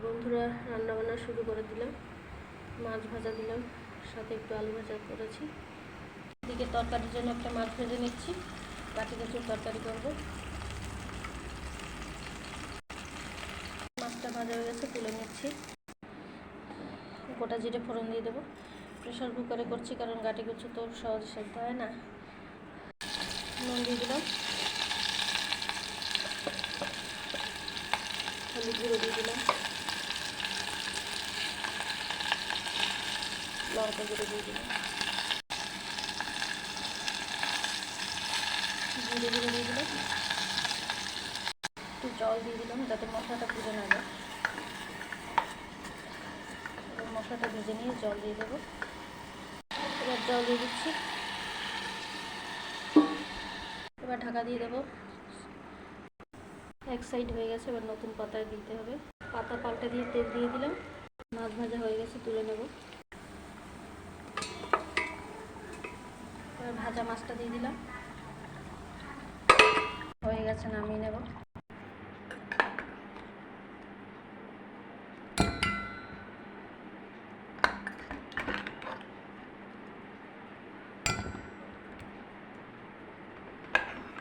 বন্ধুরা, রান্নাবান্না শুরু করে দিলাম। মাছ ভাজা দিলাম, সাথে একটু আলু ভাজা করেছি। এদিকে তরকারির জন্য একটা মাছ ভেজে নিচ্ছি, কাটি কচুর তরকারি করব। মাছটা ভাজা হয়ে গেছে, তুলে নিচ্ছি। গোটা জিরে ফোড়ন দিয়ে দেবো। প্রেশার কুকারে করছি কারণ গাটি কচু তো সহজে সেদ্ধ হয় না। নুন দিয়ে দিলাম, হলুদ গুঁড়ো দিয়ে দিলাম, লঙ্কা গুঁড়ো দিয়ে দিলাম, জিরে গুঁড়ো দিয়ে দিলাম, একটু জল দিয়ে দিলাম যাতে মশলাটা পুড়ে না যায়। এবার মশলাটা ভেজে নিয়ে জল দিয়ে দেবো। এবার জল দিয়ে দিচ্ছি, এবার ঢাকা দিয়ে দেবো। এক সাইড হয়ে গেছে, এবার নতুন পাতায় দিতে হবে। পাতা পাল্টে দিয়ে তেল দিয়ে দিলাম। মাছ ভাজা হয়ে গেছে, তুলে নেব। এবার ভাজা মাছটা দিয়ে দিলাম, হয়ে গেছে, নামিয়ে নেব।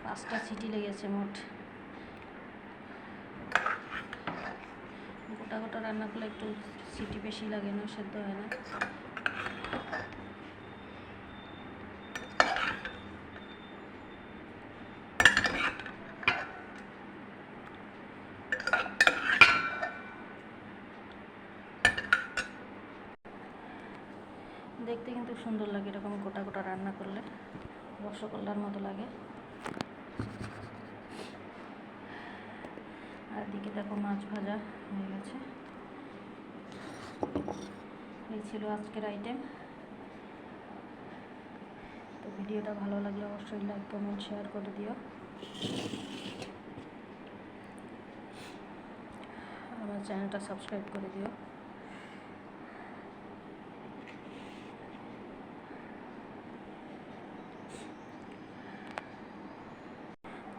পাঁচটা সিটি লেগেছে মোট। গোটা গোটা রান্না করলে একটু সিটি বেশি লাগে, না সেদ্ধ হয় না। দেখতে কিন্তু সুন্দর লাগে এরকম গোটা গোটা রান্না করলে, রসগোল্লার মতো লাগে। আর দিকে দেখো মাছ ভাজা হয়ে গেছে। এই ছিল আজকের আইটেম। তো ভিডিওটা ভালো লাগলে অবশ্যই লাইক কমেন্ট শেয়ার করে দিও। আমার চ্যানেলটা সাবস্ক্রাইব করে দিও।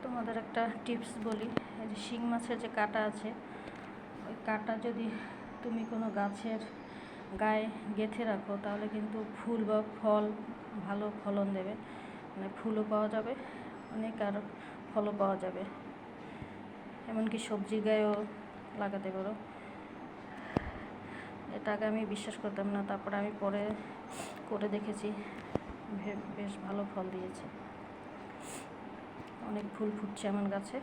তোমাদের একটা টিপস বলি, এই যে শিং মাছের যে কাঁটা আছে, ওই কাঁটা যদি তুমি কোনো গাছের গায়ে গেঁথে রাখো তাহলে কিন্তু ফুল বা ফল ভালো ফলন দেবে, মানে ফুলও পাওয়া যাবে অনেক, আর ফলও পাওয়া যাবে। এমনকি সবজির গায়েও লাগাতে পারো। এটা আগে আমি বিশ্বাস করতাম না, তারপরে আমি পরে করে দেখেছি, বেশ ভালো ফল দিয়েছে। অনেক ফুল ফুটছে আমার গাছে।